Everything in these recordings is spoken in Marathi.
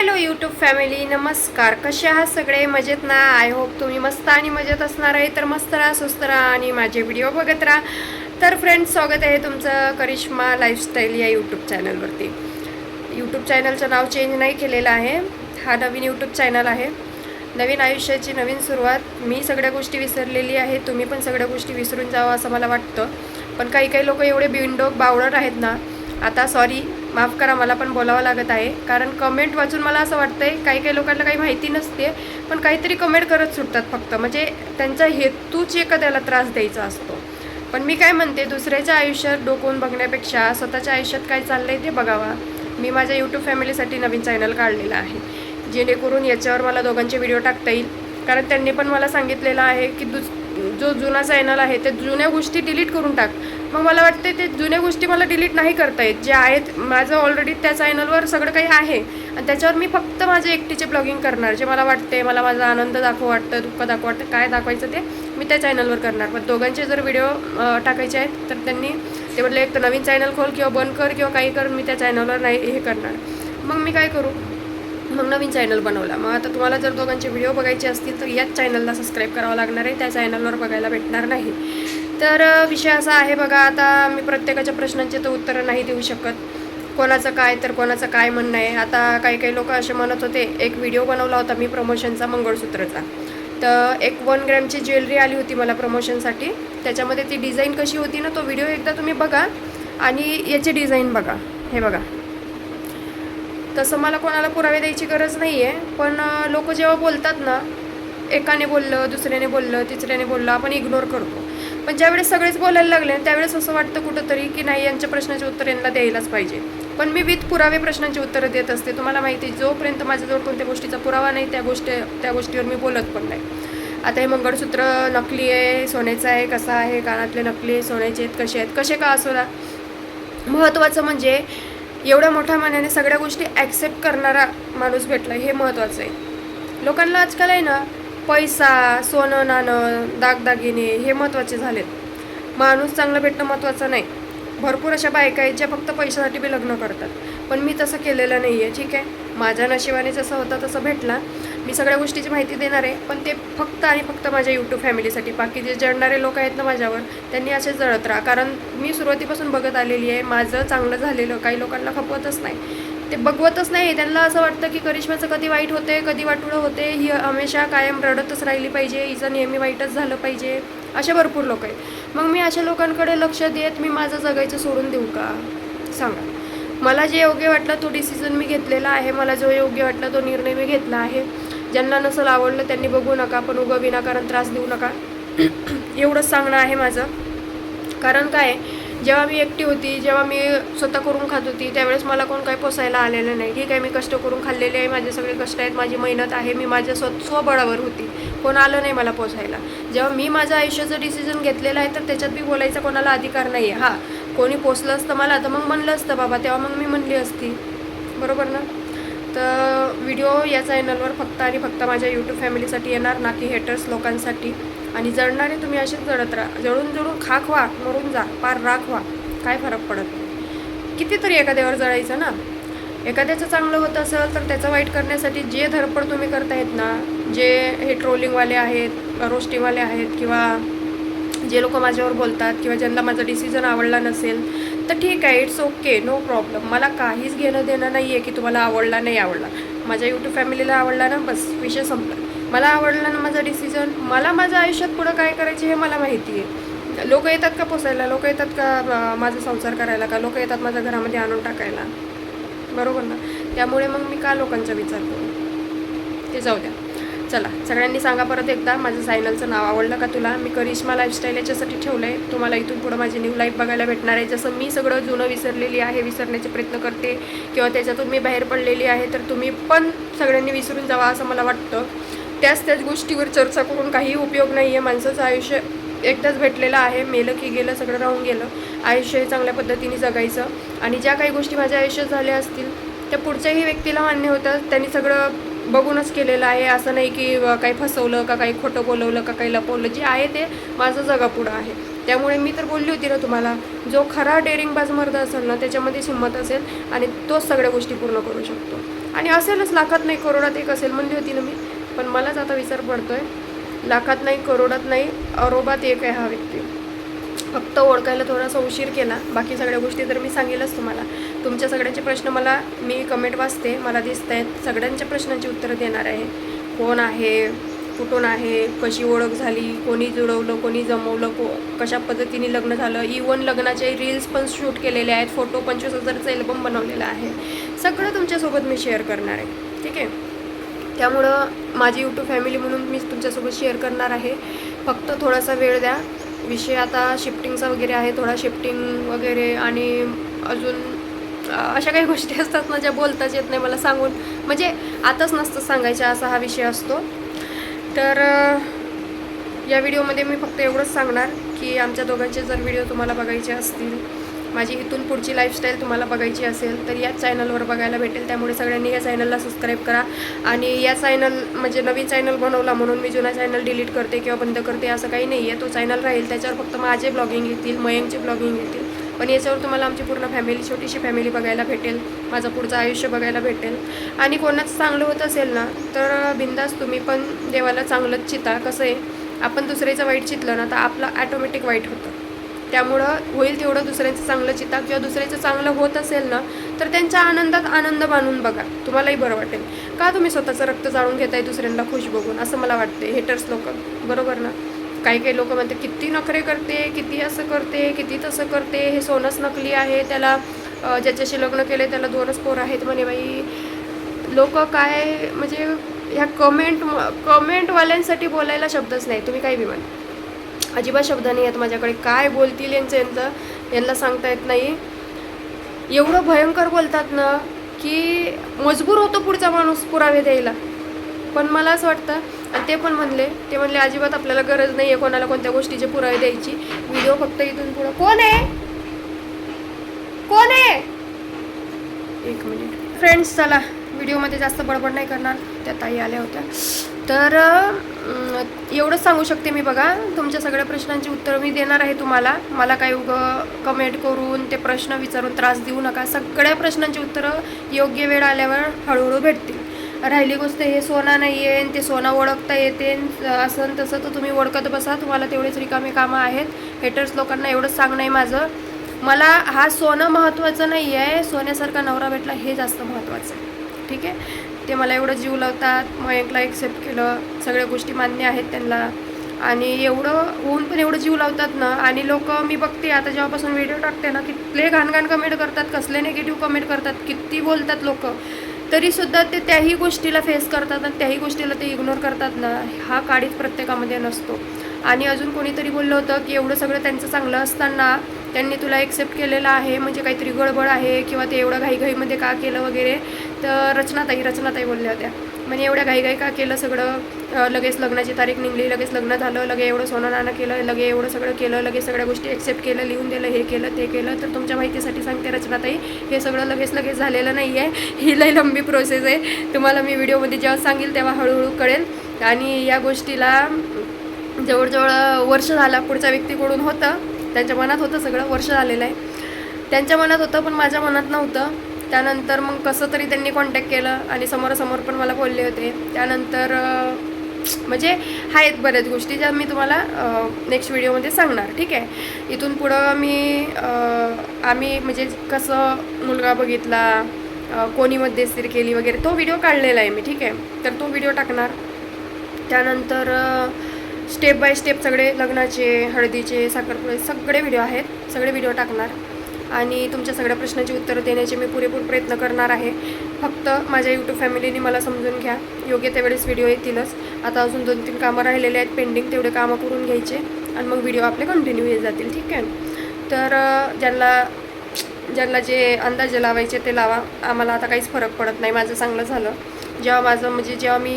हॅलो यूट्यूब फॅमिली, नमस्कार. कसे आहात सगळे? मजेत ना? आय होप तुम्ही मस्त आणि मजेत असणार आहे. तर मस्त राहा, सुस्त राहा आणि माझे व्हिडिओ बघत राहा. तर फ्रेंड्स, स्वागत आहे तुमचं करिश्मा लाईफस्टाईल या यूट्यूब चॅनलवरती. यूट्यूब चॅनलचं नाव चेंज नाही केलेलं आहे. हा नवीन यूट्यूब चॅनल आहे. नवीन आयुष्याची नवीन सुरुवात. मी सगळ्या गोष्टी विसरलेली आहे. तुम्ही पण सगळ्या गोष्टी विसरून जावं असं मला वाटतं. पण काही लोक एवढे बिनडोक बावळट आहेत ना. आता सॉरी, माफ करा, मला पण बोलावं लागत आहे. कारण कमेंट वाचून मला असं वाटतं आहे काही लोकांना काही माहिती नसते, पण काहीतरी कमेंट करत सुटतात फक्त. म्हणजे त्यांचा हेतूच एखाद्याला त्रास द्यायचा असतो. पण मी काय म्हणते, दुसऱ्याच्या आयुष्यात डोकवून बघण्यापेक्षा स्वतःच्या आयुष्यात काय चाललं आहे ते बघावा. मी माझ्या यूट्यूब फॅमिलीसाठी नवीन चॅनल काढलेला आहे, जेणेकरून याच्यावर मला दोघांचे व्हिडिओ टाकता येईल. कारण त्यांनी पण मला सांगितलेलं आहे की जो जुना चॅनल आहे ते जुन्या गोष्टी डिलीट करून टाक. मग मला वाटते ते जुन्या गोष्टी मला डिलीट नाही करता येत. जे आहेत माझं ऑलरेडी त्या चॅनलवर सगळं काही आहे, आणि त्याच्यावर मी फक्त माझे एकटीचे ब्लॉगिंग करणार. जे मला वाटते, मला माझा आनंद दाखवू वाटतं, दुःख दाखवू वाटतं, काय दाखवायचं ते मी त्या चॅनलवर करणार. पण दोघांचे जर व्हिडिओ टाकायचे आहेत तर त्यांनी ते म्हटलं एक तर नवीन चॅनल खोल किंवा बंद कर किंवा काही कर, मी त्या चॅनलवर नाही हे करणार. मग मी काय करू? मग नवीन चॅनल बनवला. मग आता तुम्हाला जर दोघांचे व्हिडिओ बघायचे असतील तर याच चॅनलला सबस्क्राईब करावं लागणार आहे. त्या चॅनलवर बघायला भेटणार नाही. तर विषय असा आहे बघा. आता मी प्रत्येकाच्या प्रश्नांचे तर उत्तरं नाही देऊ शकत. कोणाचं काय तर कोणाचं काय म्हणणं आहे. आता काही लोक असे म्हणत होते, एक व्हिडिओ बनवला होता मी प्रमोशनचा, मंगळसूत्राचा. तर एक 1 ग्रॅमची ज्वेलरी आली होती मला प्रमोशनसाठी. त्याच्यामध्ये ती डिझाईन कशी होती ना, तो व्हिडिओ एकदा तुम्ही बघा आणि याची डिझाईन बघा. हे बघा. तसं मला कोणाला पुरावे द्यायची गरज नाही आहे, पण लोक जेव्हा बोलतात ना, एकाने बोललं, दुसऱ्याने बोललं, तिसऱ्याने बोललं, आपण इग्नोर करतो. पण ज्यावेळेस सगळेच बोलायला लागले त्यावेळेस असं वाटतं कुठंतरी की नाही, यांच्या प्रश्नाचे उत्तर यांना द्यायलाच पाहिजे. पण मी विथ पुरावे प्रश्नांची उत्तरं देत असते. तुम्हाला माहिती आहे, जोपर्यंत माझ्याजवळ कोणत्या गोष्टीचा पुरावा नाही त्या गोष्टीवर मी बोलत पण नाही. आता हे मंगळसूत्र नकली आहे, सोन्याचं आहे, कसं आहे, कानातले नकली आहे, सोन्याचे आहेत, कसे आहेत, कसे का असो ना, महत्त्वाचं म्हणजे एवढ्या मोठ्या मनाने सगळ्या गोष्टी ॲक्सेप्ट करणारा माणूस भेटला, हे महत्त्वाचं आहे. लोकांना आजकाल आहे ना, पैसा, सोनं नाणं, दागदागिने हे महत्त्वाचे झालेत. माणूस चांगला भेटणं महत्त्वाचं नाही. भरपूर अशा बायका आहेत ज्या फक्त पैशासाठी बी लग्न करतात. पण मी तसं केलेलं नाही आहे. ठीक आहे, माझ्या नशिबाने जसं होतं तसं भेटला. मी सगळ्या गोष्टीची माहिती देणार आहे, पण ते फक्त आणि फक्त माझ्या यूट्यूब फॅमिलीसाठी. बाकी जे जळणारे लोक आहेत ना माझ्यावर, त्यांनी असेच जळत राहा. कारण मी सुरुवातीपासून बघत आलेली आहे. माझं चांगलं झालेलं काही लोकांना खपवतच नाही, ते बघवतच नाही. त्यांना असं वाटतं की करिश्माचं कधी वाईट होते, कधी वाटोळं होते, ही हमेशा कायम रडतच राहिली पाहिजे, हिचं नेहमी वाईटच झालं पाहिजे. असे भरपूर लोक आहेत. मग मी अशा लोकांकडे लक्ष देत मी माझं जगायचं सोडून देऊ का? सांगा. मला जे योग्य वाटलं तो डिसिजन मी घेतलेला आहे. मला जो योग्य वाटला तो निर्णय मी घेतला आहे. ज्यांना नसेल आवडलं त्यांनी बघू नका, पण उगं विनाकारण त्रास देऊ नका. एवढंच सांगणं आहे माझं. कारण काय, जेव्हा मी एकटी होती, जेव्हा मी स्वतः करून खात होती, त्यावेळेस मला कोण काही पोसायला आलेलं नाही. ठीक आहे, मी कष्ट करून खाल्लेले आहे, माझे सगळे कष्ट आहेत, माझी मेहनत आहे, मी माझ्या स्वबळावर होती. कोण आलं नाही मला पोसायला. जेव्हा मी माझ्या आयुष्याचं डिसिजन घेतलेलं आहे तर त्याच्यात बी बोलायचा कोणाला अधिकार नाही आहे. हां, कोणी पोसलं असतं मला तर मग म्हणलं असतं बाबा, तेव्हा मग मी म्हणली असती, बरोबर ना? तर व्हिडिओ या चॅनलवर फक्त आणि फक्त माझ्या यूट्यूब फॅमिलीसाठी येणार, ना की हेटर्स लोकांसाठी. आणि जळणारे तुम्ही असेच जळत राहा. जळून खाक व्हा, मरून जा, पार राख व्हा, काय फरक पडत नाही. कितीतरी एखाद्यावर जळायचं ना. एखाद्याचं चांगलं होत असेल तर त्याचं वाईट करण्यासाठी जे धडपड तुम्ही करतायत ना, जे हे ट्रोलिंगवाले आहेत, रोस्टिंगवाले आहेत, किंवा जे लोक माझ्यावर बोलतात, किंवा ज्यांना माझा डिसिजन आवडला नसेल तर ठीक आहे, इट्स ओके, नो प्रॉब्लेम. मला काहीच घेणं देणं नाही आहे की तुम्हाला आवडला नाही आवडला. माझ्या यूट्यूब फॅमिलीला आवडला ना, बस विषय संपला. मला आवडला ना माझा डिसिजन. मला माझ्या आयुष्यात पुढं काय करायचे हे मला माहिती आहे. लोक येतात का पोसायला, लोक येतात का माझा संसार करायला, का लोक येतात माझ्या घरामध्ये आणून टाकायला, बरोबर ना? त्यामुळे मग मी का लोकांचा विचार करू? ते जाऊ द्या. चला, सगळ्यांनी सांगा परत एकदा, माझं चॅनलचं नाव आवडलं का तुला? मी करिश्मा लाईफस्टाईल याच्यासाठी ठेवलं आहे. तुम्हाला इथून पुढं माझी न्यू लाईफ बघायला भेटणार आहे. जसं मी सगळं जुनं विसरलेली आहे, विसरण्याचे प्रयत्न करते, किंवा त्याच्यातून मी बाहेर पडलेली आहे, तर तुम्ही पण सगळ्यांनी विसरून जावा असं मला वाटतं. त्याच गोष्टीवर चर्चा करून काही उपयोग नाही आहे. माणसाचं आयुष्य एकदाच भेटलेलं आहे. मेलं की गेलं, सगळं राहून गेलं. आयुष्य हे चांगल्या पद्धतीने जगायचं. आणि ज्या काही गोष्टी माझ्या आयुष्यात झाल्या असतील त्या पुढच्याही व्यक्तीला मान्य होतं. त्यांनी सगळं बघूनच केलेलं आहे. असं नाही की काही फसवलं, का काही खोटं बोलवलं, का काही लपवलं. जे आहे ते माझं जगापुढं आहे. त्यामुळे मी तर बोलली होती ना तुम्हाला, जो खरा डेअरिंगबाज मर्द असेल ना, त्याच्यामध्ये हिंमत असेल आणि तोच सगळ्या गोष्टी पूर्ण करू शकतो. आणि असेलच, लाखात नाही करोडात एक असेल म्हणली होती ना मी, पण मलाच आता विचार पडतोय, लाखात नाही करोडात नाही अरोबात एक आहे हा व्यक्ती. फक्त ओळखायला थोडासा उशीर केला, बाकी सगळ्या गोष्टी तर मी सांगेलच तुम्हाला. तुमच्या सगळ्यांचे प्रश्न मला, मी कमेंट वाचते, मला दिसत आहेत, सगळ्यांच्या प्रश्नांची उत्तरं देणार आहे. कोण आहे, कुठून आहे, कशी ओळख झाली, कोणी जुळवलं, कोणी जमवलं, कशा पद्धतीने लग्न झालं, इवन लग्नाचे रील्स पण शूट केलेले आहेत, फोटो 25,000चा अल्बम बनवलेला आहे, सगळं तुमच्यासोबत मी शेअर करणार आहे. ठीक आहे, त्यामुळं माझी यूट्यूब फॅमिली म्हणून मी तुमच्यासोबत शेअर करणार आहे. फक्त थोडासा वेळ द्या. विषय आता शिफ्टिंगचा वगैरे आहे, थोडा शिफ्टिंग वगैरे आणि अजून अशा काही गोष्टी असतात ना ज्या बोलताच येत नाही मला सांगून, म्हणजे आताच नसतं सांगायच्या, असा हा विषय असतो. तर या व्हिडिओमध्ये मी फक्त एवढंच सांगणार की आमच्या दोघांचे जर व्हिडिओ तुम्हाला बघायचे असतील, माझी इथून पुढची लाईफस्टाईल तुम्हाला बघायची असेल तर याच चॅनलवर बघायला भेटेल. त्यामुळे सगळ्यांनी या चॅनलला सबस्क्राईब करा. आणि या चॅनल म्हणजे नवीन चॅनल बनवला म्हणून मी जुना चॅनल डिलीट करते किंवा बंद करते असं काही नाही आहे. तो चॅनल राहील, त्याच्यावर फक्त माझे ब्लॉगिंग येतील, मयंकचे ब्लॉगिंग येतील, पण याच्यावर तुम्हाला आमची पूर्ण फॅमिली, छोटीशी फॅमिली बघायला भेटेल, माझं पुढचं आयुष्य बघायला भेटेल. आणि कोणाचं चांगलं होत असेल ना तर बिंदास तुम्ही पण देवाला चांगलंच चिता. कसं आहे, आपण दुसऱ्याचं वाईट चितलं ना तर आपलं ॲटोमॅटिक वाईट होतं. त्यामुळं होईल तेवढं दुसऱ्यांचं चांगलं चिता, किंवा दुसऱ्याचं चांगलं होत असेल ना तर त्यांच्या आनंदात आनंद मानून बघा, तुम्हालाही बरं वाटेल. का तुम्ही स्वतःचं रक्त जाळून घेताय दुसऱ्यांना खुश बघून, असं मला वाटते. हेटर्स लोक, बरोबर ना, काही लोक म्हणते किती नखरे करते, किती असं करते, किती तसं करते, हे सोनंच नकली आहे, त्याला ज्याच्याशी लग्न केले त्याला 2च पोरं आहेत म्हणे. बाई लोक काय म्हणजे ह्या कमेंटवाल्यांसाठी बोलायला शब्दच नाही. तुम्ही काही बी म्हणा, अजिबात शब्द नाही आहेत माझ्याकडे. काय बोलतील यांना सांगता येत नाही. एवढं भयंकर बोलतात ना की मजबूर होतो पुढचा माणूस पुरावे द्यायला. पण मला असं वाटतं, आणि ते म्हणले अजिबात आपल्याला गरज नाही आहे कोणाला कोणत्या गोष्टीचे पुरावे द्यायची. व्हिडिओ फक्त इथून पुढं कोण आहे 1 मिनिट. फ्रेंड्स चला, व्हिडिओमध्ये जास्त बडबड नाही करणार, त्या ताई आल्या होत्या. तर एवढंच सांगू शकते मी. बघा, तुमच्या सगळ्या प्रश्नांची उत्तरं मी देणार आहे तुम्हाला. मला काही कमेंट करून ते प्रश्न विचारून त्रास देऊ नका. सगळ्या प्रश्नांची उत्तरं योग्य वेळ आल्यावर हळूहळू भेटतील. राहिली गोष्ट हे सोना नाही आहे, ते सोना ओळखता येते असं तसं, तर तुम्ही ओळखत बसा, तुम्हाला तेवढेच रिकामे कामं आहेत. हेटर्स लोकांना एवढंच सांगणं आहे माझं. मला हा सोनं महत्त्वाचं नाही आहे, सोन्यासारखा नवरा भेटला हे जास्त महत्त्वाचं आहे. ठीक आहे, ते मला एवढं जीव लावतात, मयंकला एक्सेप्ट केलं, सगळ्या गोष्टी मान्य आहेत त्यांना, आणि एवढं होऊन पण एवढं जीव लावतात ना. आणि लोक मी बघते आता जेव्हापासून व्हिडिओ टाकते ना, कितले घाणघाण कमेंट करतात, कसले निगेटिव्ह कमेंट करतात, किती बोलतात लोक, तरीसुद्धा ते त्याही गोष्टीला फेस करतात आणि त्याही गोष्टीला ते इग्नोर करतात ना. हा काळीच प्रत्येकामध्ये नसतो. आणि अजून कोणीतरी बोललं होतं की एवढं सगळं त्यांचं चांगलं असताना त्यांनी तुला एक्सेप्ट केलेलं आहे म्हणजे काहीतरी गडबड आहे, किंवा ते एवढं घाईघाईमध्ये का केलं वगैरे. तर रचनाताई बोलल्या होत्या, म्हणजे एवढ्या घाईघाई का केलं सगळं, लगेच लग्नाची तारीख निघली, लगेच लग्न झालं, लगे एवढं सोनं नाणं केलं, लगे एवढं सगळं केलं, लगेच सगळ्या गोष्टी एक्सेप्ट केलं, लिहून दिलं, हे केलं ते केलं. तर तुमच्या माहितीसाठी सांगते रचनाताई, हे सगळं लगेच झालेलं नाही आहे, ही लई लंबी प्रोसेस आहे. तुम्हाला मी व्हिडिओमध्ये जेव्हा सांगेल तेव्हा हळूहळू कळेल. आणि या गोष्टीला जवळजवळ वर्ष झाला. पुढच्या व्यक्तीकडून होतं, त्यांच्या मनात होतं, सगळं वर्ष झालेलं आहे, त्यांच्या मनात होतं पण माझ्या मनात नव्हतं. त्यानंतर मग कसं तरी त्यांनी कॉन्टॅक्ट केलं आणि समोरासमोर पण मला बोलले होते. त्यानंतर म्हणजे आहेत बऱ्याच गोष्टी ज्या मी तुम्हाला नेक्स्ट व्हिडिओमध्ये सांगणार. ठीक आहे, इथून पुढं आम्ही म्हणजे कसं मुलगा बघितला, कोणी मध्यस्थी केली वगैरे, तो व्हिडिओ काढलेला आहे मी. ठीक आहे, तर तो व्हिडिओ टाकणार. त्यानंतर स्टेप बाय स्टेप सगळे लग्नाचे, हळदीचे, साखरपुडे सगळे व्हिडिओ आहेत, सगळे व्हिडिओ टाकणार. आणि तुमच्या सगळ्या प्रश्नांची उत्तरं देण्याचे मी पुरेपूर प्रयत्न करणार आहे. फक्त माझ्या यूट्यूब फॅमिलीने मला समजून घ्या, योग्य त्यावेळेस व्हिडिओ येतीलच. आता अजून 2-3 कामं राहिलेले आहेत पेंडिंग, तेवढे कामं करून घ्यायचे आणि मग व्हिडिओ आपले कंटिन्यू येत जातील. ठीक आहे, तर ज्यांना जे अंदाजे लावायचे ते लावा, आम्हाला आता काहीच फरक पडत नाही. माझं चांगलं झालं जेव्हा मी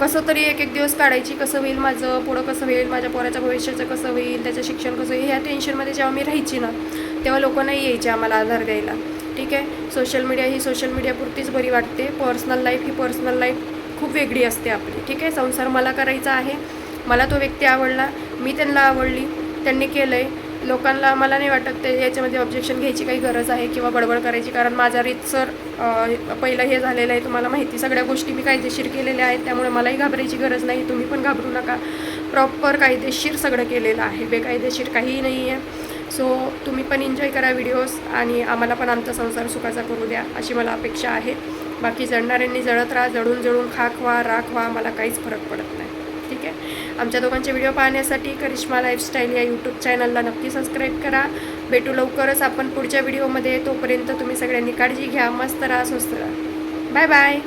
कसं तरी एक दिवस काढायची, कसं होईल माझं पुढं, कसं होईल माझ्या पोराच्या भविष्याचं, कसं होईल त्याचं शिक्षण, कसं होईल, ह्या टेन्शनमध्ये जेव्हा मी राहायची ना तेव्हा लोक नाही यायचे आम्हाला आधार द्यायला. ठीक आहे, सोशल मीडियापुरतीच बरी वाटते. पर्सनल लाईफ खूप वेगळी असते आपली. ठीक आहे, संसार मला करायचा आहे, मला तो व्यक्ती आवडला, मी त्यांना आवडली, त्यांनी केलं आहे, लोकांना मला नाही वाटत ते याच्यामध्ये ऑब्जेक्शन घ्यायची काही गरज आहे किंवा बडबड करायची, कारण माझा रीतसर पहिलं हे झालेलं आहे, तुम्हाला माहिती. सगळ्या गोष्टी मी कायदेशीर केलेल्या आहेत, त्यामुळे मलाही घाबरायची गरज नाही. तुम्ही पण घाबरू नका. प्रॉपर कायदेशीर सगळं केलेलं आहे, बेकायदेशीर काहीही नाही आहे. सो तुम्ही पण एन्जॉय करा व्हिडिओज आणि आम्हाला पण आमचा संसार सुखाचा करू द्या अशी मला अपेक्षा आहे. बाकी जळणाऱ्यांनी जळत राहा, जळून जळून खाक व्हा, राख व्हा, मला काहीच फरक पडत नाही. ठीक आहे. आमच्या दोघांचे व्हिडिओ पाहण्यासाठी करिश्मा लाईफस्टाईल या यूट्यूब चॅनलला नक्की सबस्क्राईब करा. भेटू लवकरच आपण पुढच्या व्हिडिओमध्ये. तोपर्यंत तुम्ही सगळ्यांनी काळजी घ्या. मस्त राहा, स्वस्त राहा. Bye bye.